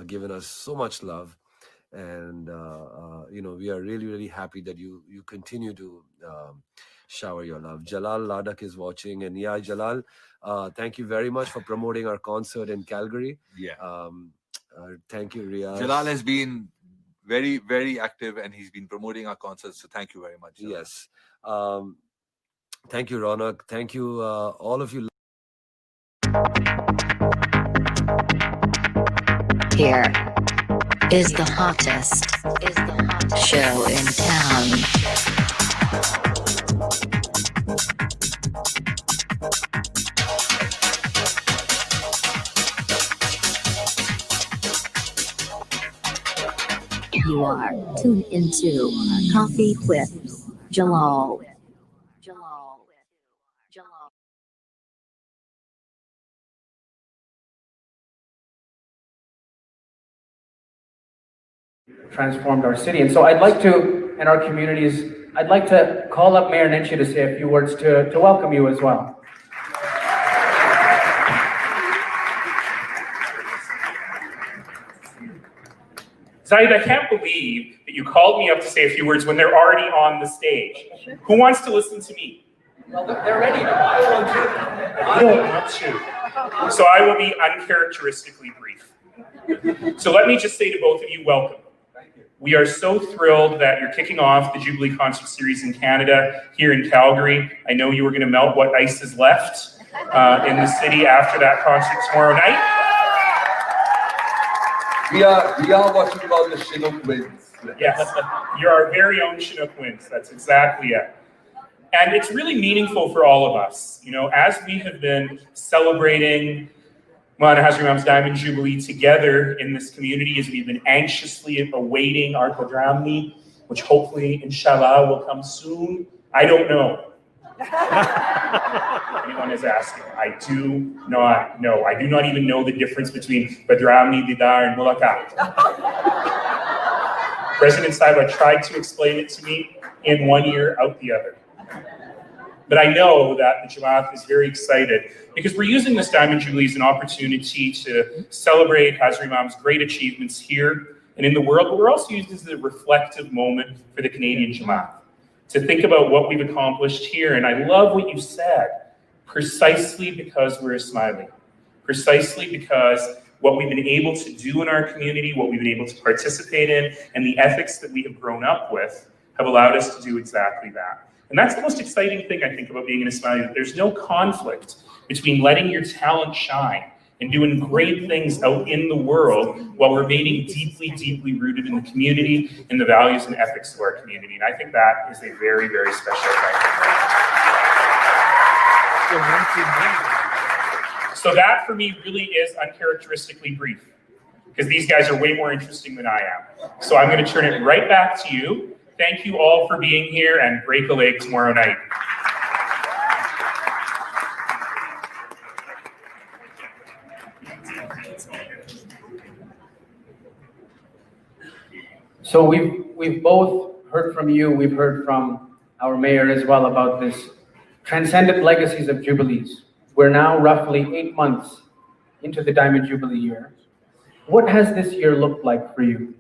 given us so much love. And we are really, really happy that you continue to shower your love. Jalal Ladak is watching, and yeah, Jalal, thank you very much for promoting our concert in Calgary. Yeah. Thank you, Riaz. Jalal has been very, very active and he's been promoting our concerts. So thank you very much, Jalal. Yes. Thank you, Ronak. Thank you, all of you. Here is the hottest show in town. You are tuned into Coffee with Jalal. Transformed our city. And so I'd like to, in our communities, I'd like to call up Mayor Nenshi to say a few words to welcome you as well. Zaid, I can't believe that you called me up to say a few words when they're already on the stage. Who wants to listen to me? Well, they're ready to. I don't want to. So I will be uncharacteristically brief. So let me just say to both of you, welcome. We are so thrilled that you're kicking off the Jubilee Concert Series in Canada, here in Calgary. I know you were going to melt what ice is left in the city after that concert tomorrow night. We are what you call the Chinook Winds. Yes, you're our very own Chinook Winds. That's exactly it. And it's really meaningful for all of us. You know, as we have been celebrating Maulana Hazrat Imam's Diamond Jubilee together in this community, as we've been anxiously awaiting our Qadramni, which hopefully, inshallah, will come soon. I don't know. Anyone is asking. I do not know. I do not even know the difference between Qadramni, Didar, and Mulakat. President Saiba tried to explain it to me in one ear, out the other. But I know that the Jamaat is very excited because we're using this Diamond Jubilee as an opportunity to celebrate Hazrat Imam's great achievements here and in the world, but we're also using this as a reflective moment for the Canadian Jamaat to think about what we've accomplished here. And I love what you said, precisely because we're smiling, precisely because what we've been able to do in our community, what we've been able to participate in, and the ethics that we have grown up with have allowed us to do exactly that. And that's the most exciting thing, I think, about being an Ismaili, that there's no conflict between letting your talent shine and doing great things out in the world while remaining deeply, deeply rooted in the community and the values and ethics of our community. And I think that is a very, very special thing. So that, for me, really is uncharacteristically brief, because these guys are way more interesting than I am. So I'm going to turn it right back to you. Thank you all for being here, and break a leg tomorrow night. So we've both heard from you, we've heard from our mayor as well about this transcendent legacies of Jubilees. We're now roughly 8 months into the Diamond Jubilee year. What has this year looked like for you?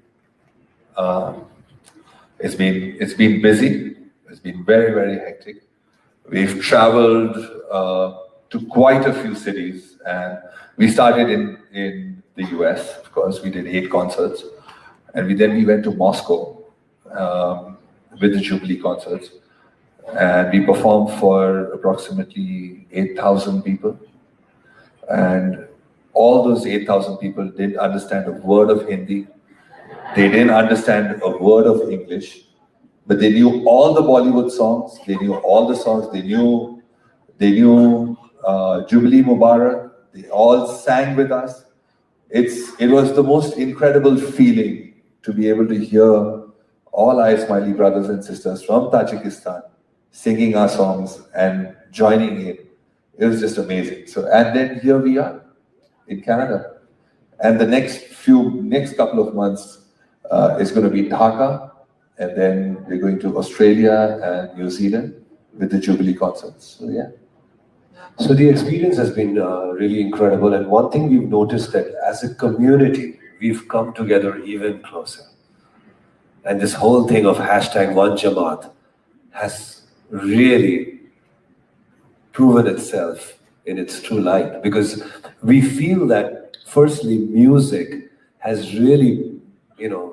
It's been busy. It's been very, very hectic. We've traveled to quite a few cities, and we started in the US. Of course, we did 8 concerts, and then we went to Moscow with the Jubilee concerts, and we performed for approximately 8,000 people. And all those 8,000 people didn't understand a word of Hindi. They didn't understand a word of English, but they knew all the Bollywood songs. They knew all the songs. They knew Jubilee Mubarak. They all sang with us. It was the most incredible feeling to be able to hear all our Ismaili brothers and sisters from Tajikistan singing our songs and joining in. It was just amazing. So, and then here we are in Canada, and the next couple of months is going to be Dhaka, and then we're going to Australia and New Zealand with the Jubilee concerts. So yeah. So the experience has been really incredible, and one thing we've noticed that as a community, we've come together even closer. And this whole thing of hashtag One Jamaat has really proven itself in its true light, because we feel that firstly music has really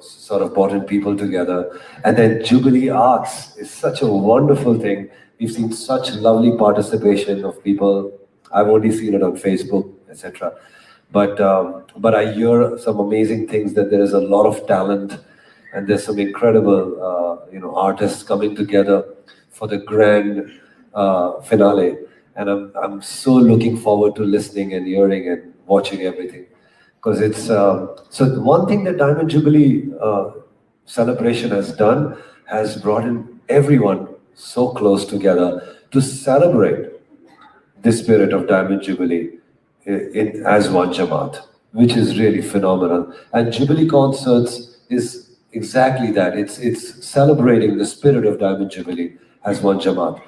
sort of brought in people together, and then Jubilee Arts is such a wonderful thing. We've seen such lovely participation of people. I've only seen it on Facebook, etc. But I hear some amazing things, that there is a lot of talent and there's some incredible artists coming together for the grand finale, and I'm so looking forward to listening and hearing and watching everything, because it's so the one thing that Diamond Jubilee celebration has done has brought in everyone so close together to celebrate the spirit of Diamond Jubilee as one Jamaat, which is really phenomenal. And Jubilee concerts is exactly that. It's celebrating the spirit of Diamond Jubilee as one Jamaat,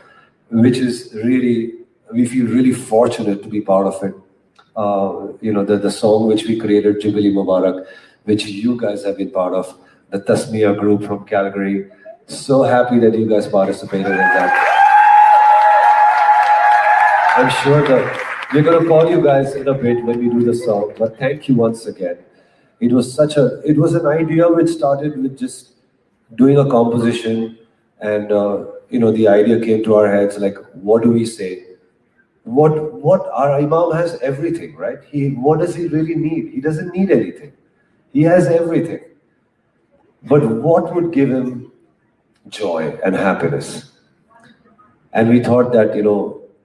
which is really, we feel really fortunate to be part of it. The song which we created, Jubilee Mubarak, which you guys have been part of, the Tasmiyah group from Calgary. So happy that you guys participated in that. I'm sure that we're going to call you guys in a bit when we do the song, but thank you once again. It was an idea which started with just doing a composition, and the idea came to our heads, like, what do we say? What our Imam has everything, right? What does he really need? He doesn't need anything. He has everything. But what would give him joy and happiness? And we thought that,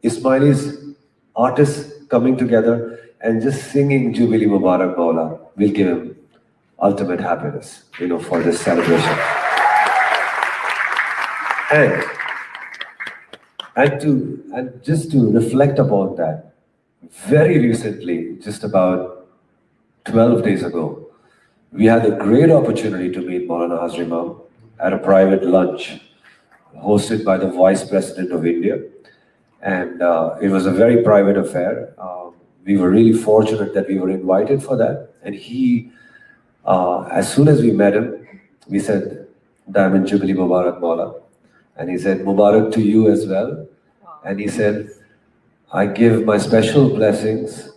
Ismailis, artists coming together and just singing Jubilee Mubarak Maula will give him ultimate happiness, for this celebration. And just to reflect upon that, very recently, just about 12 days ago, we had a great opportunity to meet Maulana Hazar Imam at a private lunch hosted by the Vice President of India. And it was a very private affair. We were really fortunate that we were invited for that. And he, as soon as we met him, we said, Diamond Jubilee Mubarak Maula. And he said, Mubarak to you as well. And he said, I give my special blessings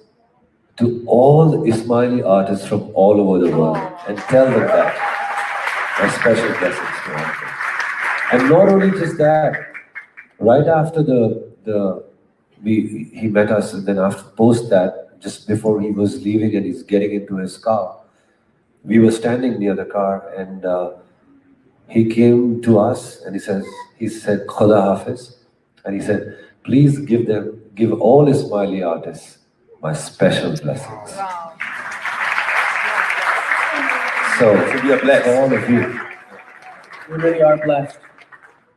to all Ismaili artists from all over the world, and tell them that. My special blessings to all of them. And not only just that, right after he met us, and then after post that, just before he was leaving and he's getting into his car, we were standing near the car, and he came to us and he said, Khuda Hafiz, and he said, please give all Ismaili artists my special blessings. Wow. So we are blessed, all of you. We really are blessed.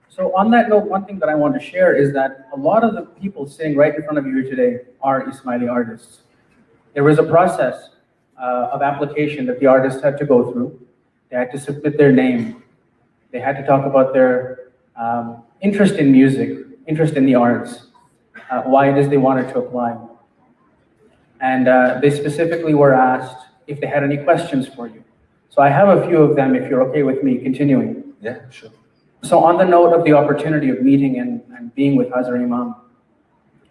So on that note, one thing that I want to share is that a lot of the people sitting right in front of you today are Ismaili artists. There was a process of application that the artists had to go through. They had to submit their name. They had to talk about their interest in music, interest in the arts, why it is they wanted to apply. And they specifically were asked if they had any questions for you. So I have a few of them, if you're okay with me continuing. Yeah, sure. So on the note of the opportunity of meeting and being with Hazar Imam,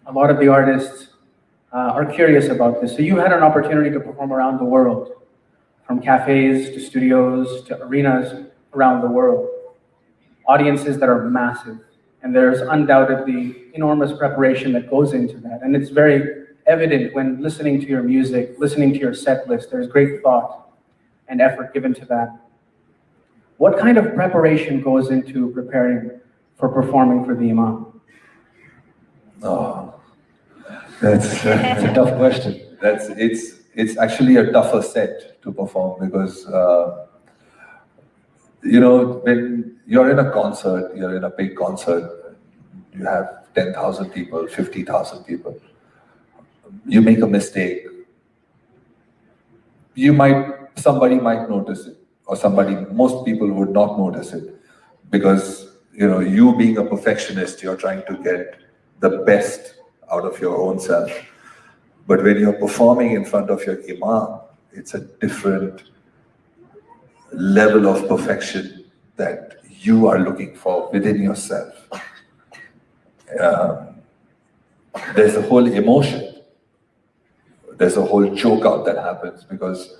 a lot of the artists are curious about this. So you had an opportunity to perform around the world, from cafes to studios to arenas around the world. Audiences that are massive. And there's undoubtedly enormous preparation that goes into that. And it's very evident when listening to your music, listening to your set list, there's great thought and effort given to that. What kind of preparation goes into preparing for performing for the Imam? Oh, that's a tough question. It's actually a tougher set to perform, because when you're in a concert, you're in a big concert, you have 10,000 people, 50,000 people. You make a mistake, somebody might notice it, or most people would not notice it, because you being a perfectionist, you're trying to get the best out of your own self. But when you're performing in front of your Imam, it's a different level of perfection that you are looking for within yourself. There's a whole emotion, there's a whole choke out that happens because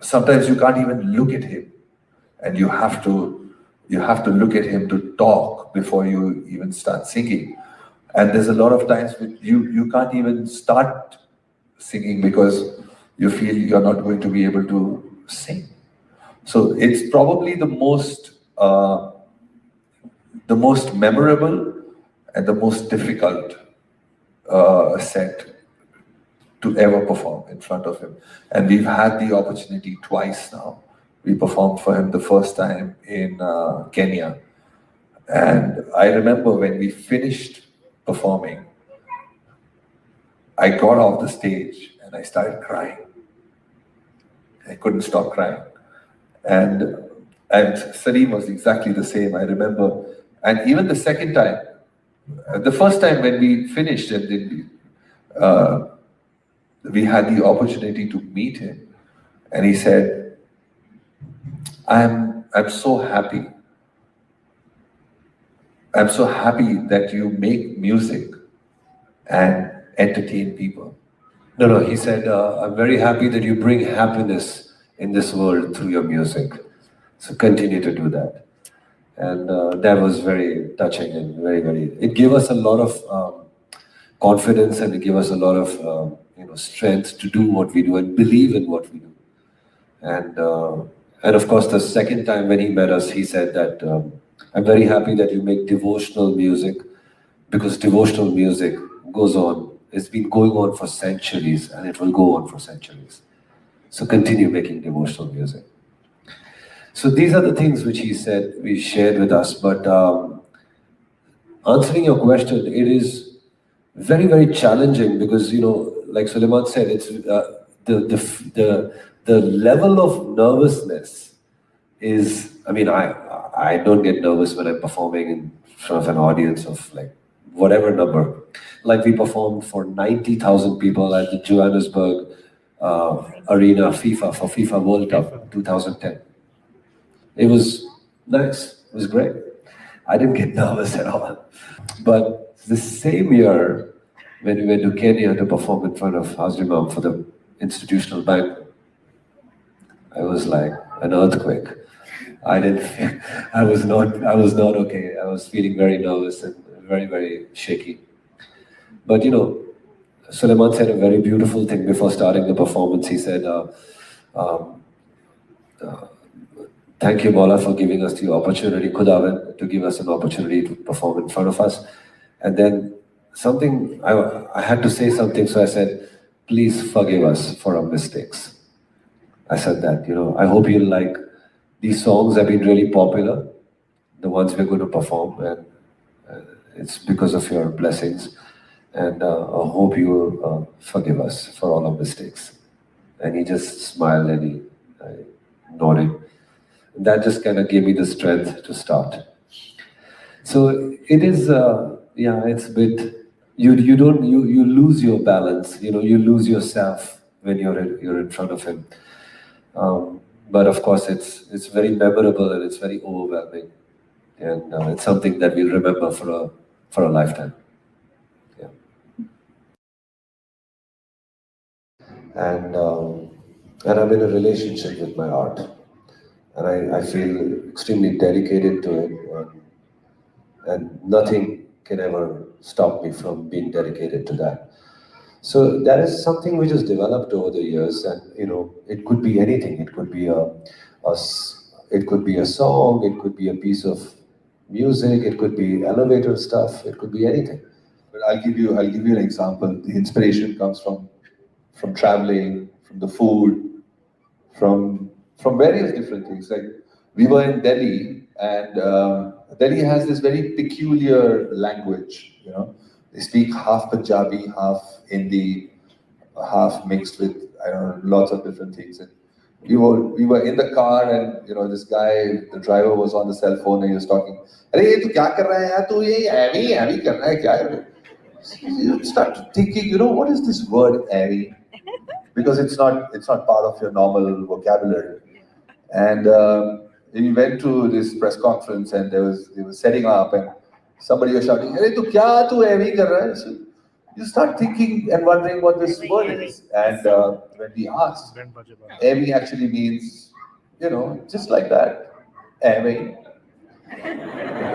sometimes you can't even look at him, and you have to look at him to talk before you even start singing. And there's a lot of times when you can't even start singing because you feel you're not going to be able to sing. So it's probably the most memorable and the most difficult set to ever perform in front of him. And we've had the opportunity twice now. We performed for him the first time in Kenya. And I remember when we finished performing, I got off the stage and I started crying. I couldn't stop crying. And Salim was exactly the same, I remember. And even the second time, the first time when we finished and then we had the opportunity to meet him, and he said, I'm so happy. I'm so happy that you make music and entertain people. No, he said, I'm very happy that you bring happiness in this world through your music. So continue to do that. And that was very touching and very, it gave us a lot of confidence, and it gave us a lot of strength to do what we do and believe in what we do. And of course, the second time when he met us, he said that I'm very happy that you make devotional music, because devotional music goes on. It's been going on for centuries, and it will go on for centuries. So continue making devotional music. So these are the things which he said, we shared with us. But answering your question, it is very challenging because, like Sulaiman said, it's the level of nervousness is, I don't get nervous when I'm performing in front of an audience of like whatever number. Like we performed for 90,000 people at the Johannesburg Arena FIFA for FIFA World Cup 2010. It was nice, it was great. I didn't get nervous at all. But the same year, when we went to Kenya to perform in front of Hazrimam for the institutional banquet, I was like an earthquake. I was not okay. I was feeling very nervous and very shaky. But Sulaiman said a very beautiful thing before starting the performance. He said, thank you, Mola, for giving us the opportunity, Khudavan, to give us an opportunity to perform in front of us. And then I had to say something, so I said, please forgive us for our mistakes. I said that, I hope you like, these songs have been really popular, the ones we're going to perform, and it's because of your blessings. And I hope you will forgive us for all our mistakes. And he just smiled and he nodded. And that just kind of gave me the strength to start. So it is, it's a bit, you lose your balance, you lose yourself when you're in front of him. But of course, it's very memorable and it's very overwhelming, and it's something that we'll remember for a lifetime. Yeah. And I'm in a relationship with my art, and I feel extremely dedicated to it, and nothing can ever stop me from being dedicated to that. So that is something which has developed over the years, and it could be anything. It could be it could be a song. It could be a piece of music. It could be elevator stuff. It could be anything. But I'll give you an example. The inspiration comes from traveling, from the food, from various different things. Like we were in Delhi, and Delhi has this very peculiar language. They speak half Punjabi, half Hindi, half mixed with lots of different things. And we were in the car, and this guy, the driver, was on the cell phone and he was talking. "Arey, tu kya kar raha hai yaar? Tu ye heavy kar raha hai kya?" You start thinking, what is this word heavy? because it's not part of your normal vocabulary. And we went to this press conference, and they were setting up, and somebody was shouting, "Hey, tu heavy kar raha hai?" So you start thinking and wondering what this word is. And when we asked, heavy actually means, just like that, heavy.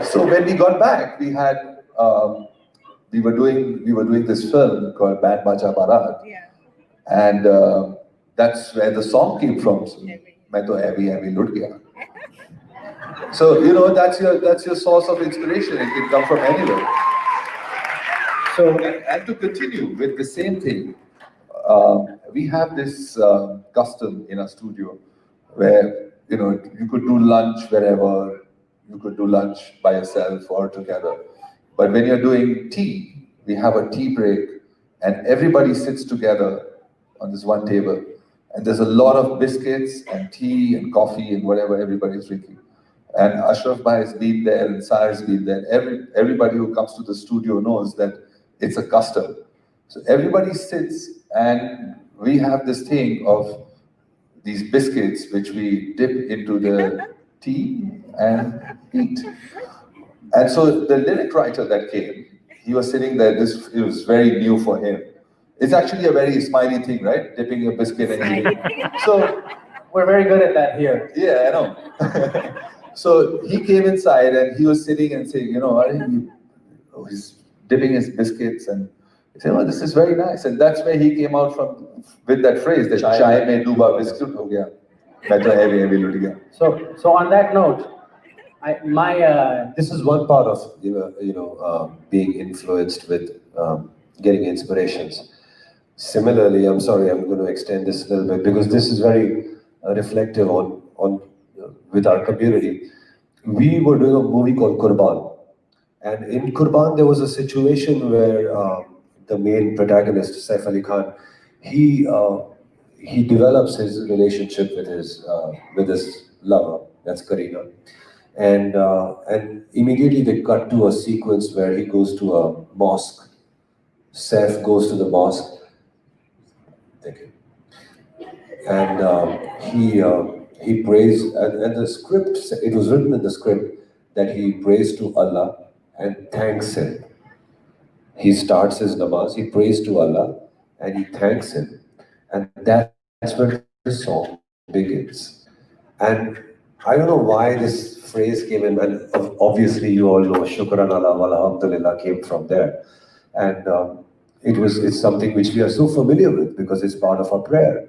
So when we got back, we were doing this film called Band Baja Barat, and that's where the song came from. So, "Main to heavy lut gaya." So that's your source of inspiration. It can come from anywhere. So and to continue with the same thing, we have this custom in our studio where you could do lunch wherever, you could do lunch by yourself or together. But when you're doing tea, we have a tea break, and everybody sits together on this one table, and there's a lot of biscuits and tea and coffee and whatever everybody's drinking. And Ashraf Bhai has been there, and Sair's been there. Everybody who comes to the studio knows that it's a custom. So everybody sits, and we have this thing of these biscuits which we dip into the tea and eat. And so the lyric writer that came, he was sitting there. It was very new for him. It's actually a very smiley thing, right? Dipping your biscuit and eating. So We're very good at that here. yeah, I know. So he came inside, and he was sitting and saying, he's dipping his biscuits, and he said, "Oh, this is very nice." And that's where he came out from with that phrase, that "Chai mein duba biscuit ho gaya, main to heavy lut gaya." So on that note, This is one part of being influenced with getting inspirations. Similarly, I'm sorry, I'm going to extend this a little bit because this is very reflective on with our community. We were doing a movie called Qurban, and in Qurban there was a situation where the main protagonist, Saif Ali Khan, he develops his relationship with his lover, that's Kareena, and immediately they cut to a sequence where he goes to a mosque. Saif goes to the mosque. Thank you. And he prays, and the script, it was written in the script that he prays to Allah and thanks Him. He starts his namaz, he prays to Allah, and he thanks Him. And that's where the song begins. And I don't know why this phrase came in, and obviously you all know Shukran Allah wa alhamdulillah came from there. And it's something which we are so familiar with because it's part of our prayer.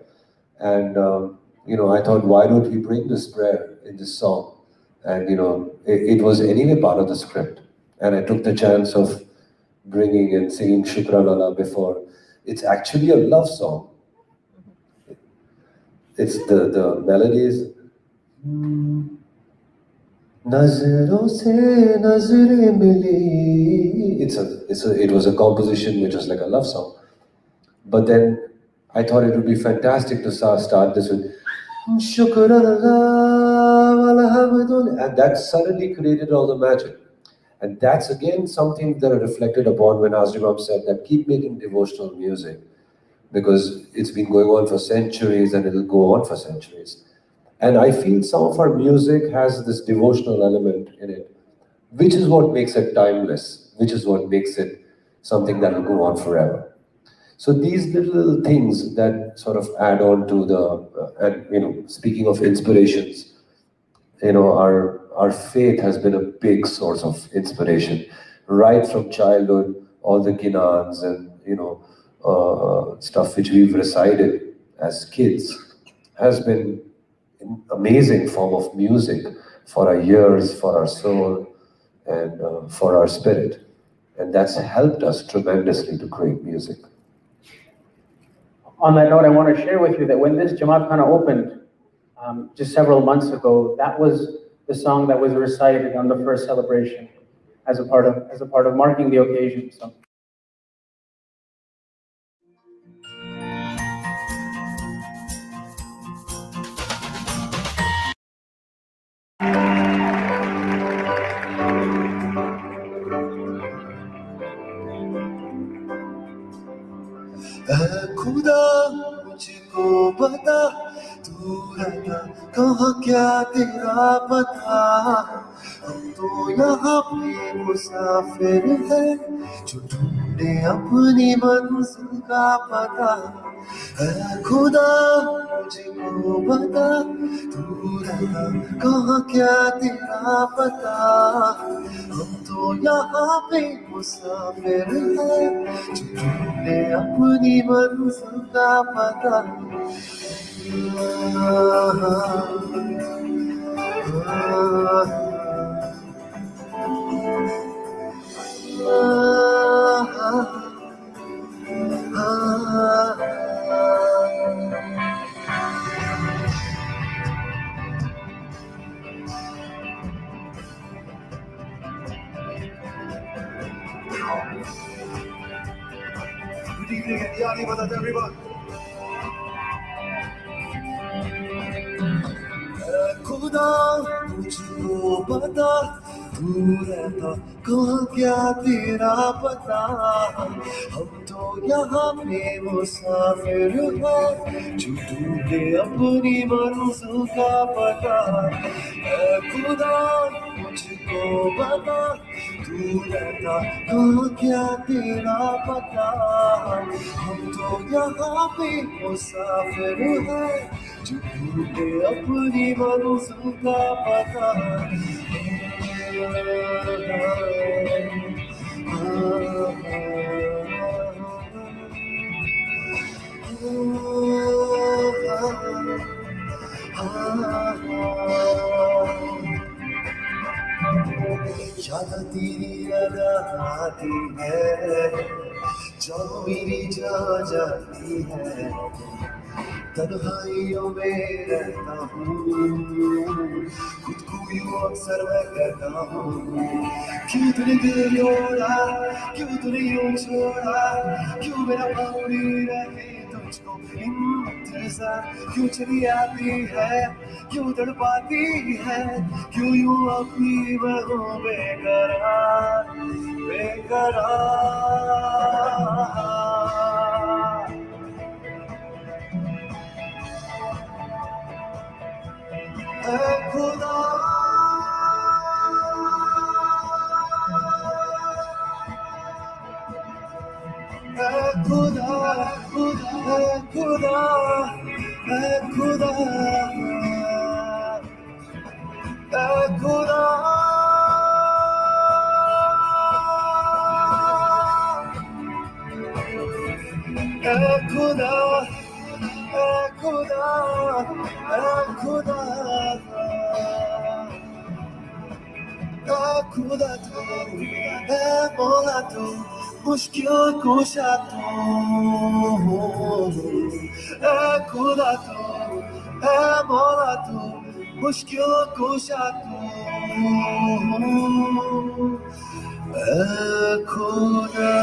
And I thought, why don't we bring this prayer in this song? And it was anyway part of the script. And I took the chance of bringing and singing Shukran Allah before. It's actually a love song. It's the melodies. Nazaron se nazare mili. It was a composition which was like a love song. But then I thought it would be fantastic to start this with Shukran Allah walhamdulillah, and that suddenly created all the magic. And that's again something that I reflected upon when Azrimam said that keep making devotional music because it's been going on for centuries and it'll go on for centuries. And I feel some of our music has this devotional element in it, which is what makes it timeless, which is what makes it something that will go on forever. So these little things that sort of add on to speaking of inspirations, our faith has been a big source of inspiration, right from childhood, all the ginans and, stuff which we've recited as kids has been an amazing form of music for our ears, for our soul, and for our spirit. And that's helped us tremendously to create music. On that note, I want to share with you that when this Jamaat Khana opened just several months ago, that was the song that was recited on the first celebration as a part of marking the occasion. So. खुदा मुझे मुझको बता, तू रहता कहाँ क्या तेरा पता। हम तो यहाँ पे मुसाफिर है, जो ढूंढे अपनी मंजिल का पता। है खुदा मुझको बता, तू रहता कहाँ क्या तेरा पता। हम तो यहाँ पे मुसाफिर है, जो ढूंढे अपनी मंजिल का पता। Good evening and Yali Madat, everyone. खुदा मुझको बता, तू रहता कहाँ क्या तेरा पता। हम तो यहाँ पे मुसाफिर हैं, जो ढूंढे अपनी मंजिल का पता। खुदा मुझको बता, तू रहता कहाँ क्या तेरा पता। हम तो यहाँ पे मुसाफिर हैं, जो ढूंढे अपनी मंजिल का पता। याद तेरी अदा आती है, जब मेरी जा जाती है। तन्हाइयों में रहता हूँ, खुद को यूं अक्सर मैं कहता हूँ। क्यों तूने दिल तोड़ा, क्यों तूने यूं छोड़ा, क्यों मेरा बाउरी रहे तुझको इंतजार। क्यों चली आती है, क्यों तड़पाती है, क्यों यूं अपनी बहू बेकरार बेकरार। खुदा खुदा खुदा खुदा खुदा खुदा खुदा खुदा खुदा खुदा तू है मौला तू, मुश्किल कुशा तू। खुदा तू है मौला तू, मुश्किल कुशा तू। खुदा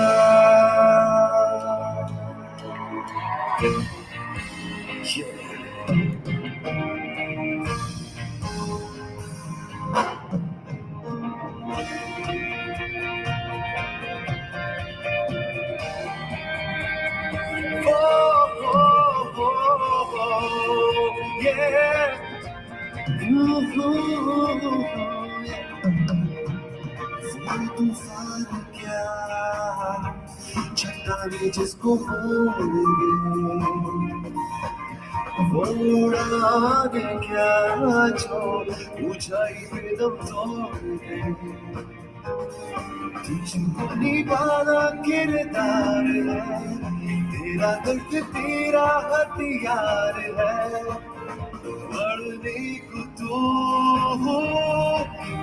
तूफान क्या चट्टाने जिसको होंगे, वो उड़ाने क्या जो ऊंचाई पे दम तोड़े। तुझको निभाना किरदार है, तेरा दर्द तेरा हथियार है। लड़ने को तू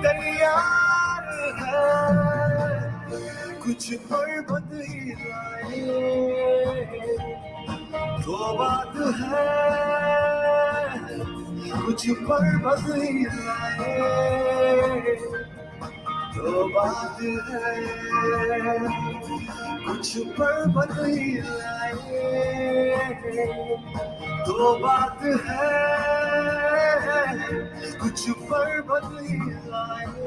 तैयार है, कुछ पर्वत हिलाए तो बात है। कुछ पर्वत हिलाए तो बात है। कुछ पर्वत हिलाए तो बात है। कुछ पर्वत हिलाए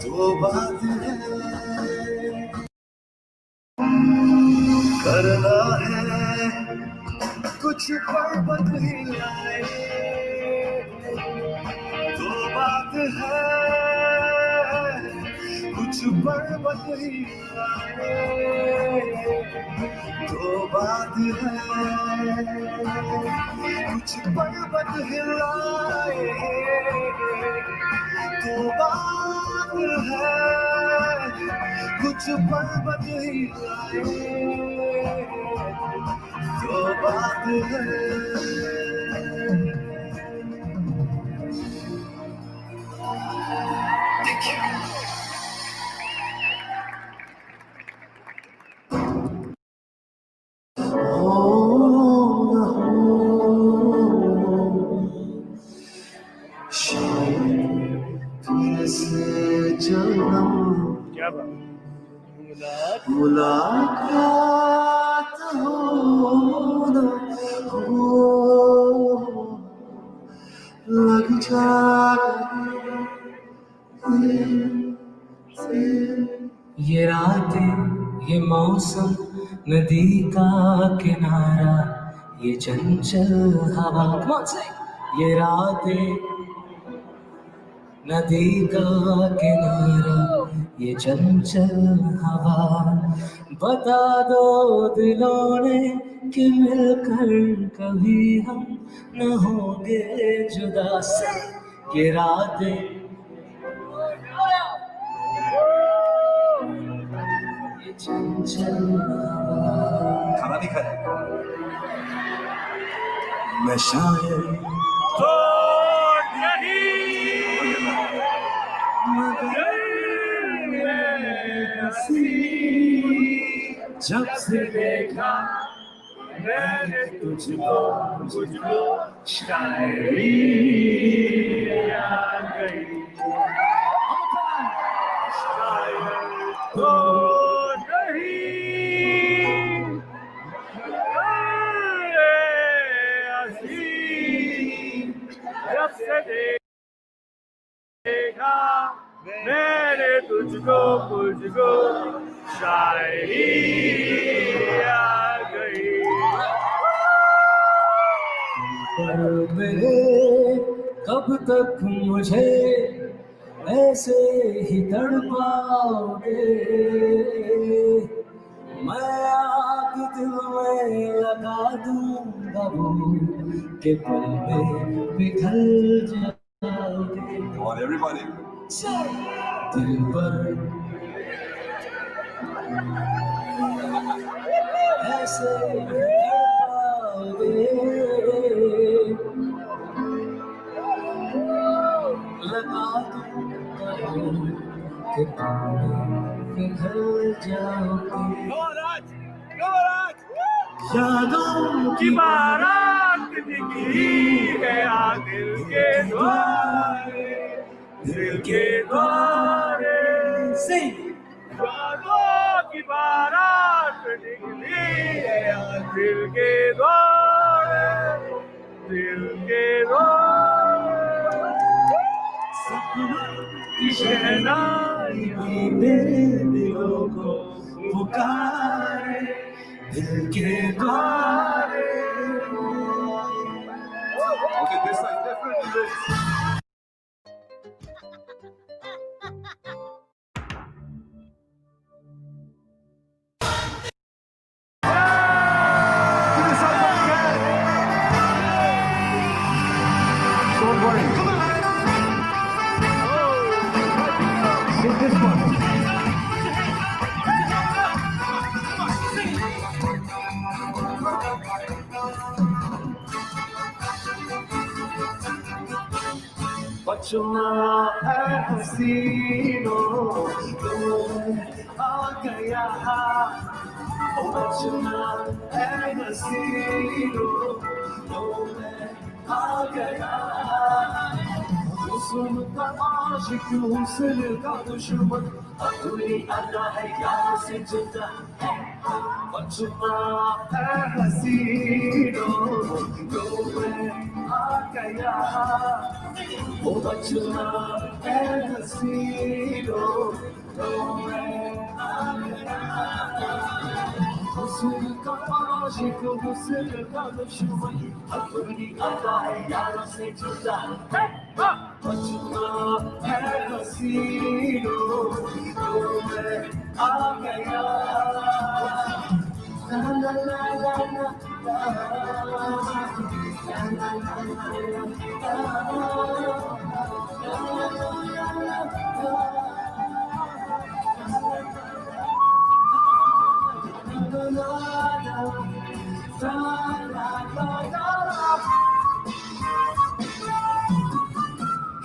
तो बात है। करना है कुछ पर्वत हिलाए तो बात है कुछ पर्वत हिलाए तो बात है कुछ पर्वत हिलाए तो बात है कुछ पर्वत हिलाए तो बात है क्या बात मुलाकात हो न हो लग जाए ये रातें ये मौसम नदी का किनारा ये चंचल हवा ये रातें नदी का किनारा ये चंचल हवा बता दो दिलों ने कि मिलकर कभी हम न होंगे जुदा से ये रातें ये चंचल हवा खाना नहीं खाया मैं शायर जब से देखा मैंने तुझको शायरी आ गई शायर तो नहीं जब से देखा मैंने तुझको शायरी आ गई पर मेरे कब तक मुझे ऐसे ही तड़पाओगे मैं आग दिल में लगा दूंगा वो कि पल में पिघल जाओगे Come on, everybody. दिल पर ऐसे तड़पाओगे लगा दूंगा कि पिघल जाओगे यादों की बारात निकली है दिल के द्वारे यादों की बारात निकली है दिल के द्वारे सपनों की शहनाई मेरे दिलों को पुकारे दिल के द्वारे Okay, this side definitely looks. Don't worry. Take this one. बचना है हसीनों तुम्हें आ गया ओ बचना है हसीनों तुम्हें आ गया हुस्न का आशिक हुस्न का दुश्मन अपनी अदा है यार से जुदा बचना है हसीनों तुम्हें आ गया ओ बचना है हसीनों तुम्हें आ गया तुमको आशिक हुस्न का दुश्मन अपनी अदाएं यारों से जुदा बचना है हसीनों तो मैं आ गया la la la la la la la la la la